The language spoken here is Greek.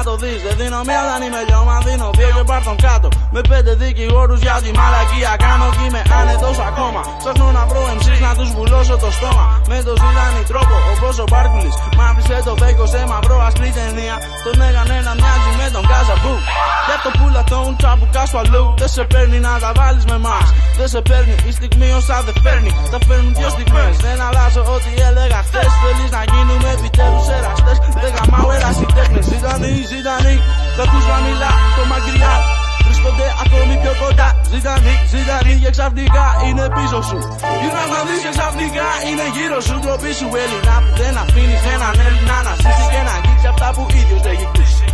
το δεις. Δεν δίνω μία, δεν είμαι λιώμα, δίνω δύο και πάρ' τον κάτω. Με 5 δικηγόρους για τη μαλακία κάνω κι είμαι άνετος ακόμα. Ψάχνω να βρω MCs να τους βουλώσω το στόμα. Με το ζητάνι τρόπο όπως ο Μπάρκλης. Μ' άφησε το φέικο σε μαυρό ασπρή ταινία. Τον έκανε να μοιάζει με τον Κάζαμπού. Για το πουλατόν τσαμπουκά σου αλλού. Δεν σε παίρνει να τα βάλεις με μας. Δεν σε παίρνει η στιγμή όσα δεν παίρνει. Τα φέρνουν 2 στιγμές. Δεν αλλάζω ό,τι έλεγα χθες. Θέλεις να γίνουμε επιτέλους εραστές. Δεν γαμάω ερασιτέχνες. Ζητανοί, θα ακούς να μιλά το μακριά. Βρίσκονται ακόμη πιο κοντά. Ζητανοί και ξαφνικά είναι πίσω σου. Γυρνάς να δεις και ξαφνικά είναι γύρω σου. Ντροπή σου Έλληνα που δεν αφήνεις έναν Έλληνα να ζήσει και να αγγίξει αυτά που ίδιος έχει κτίσει.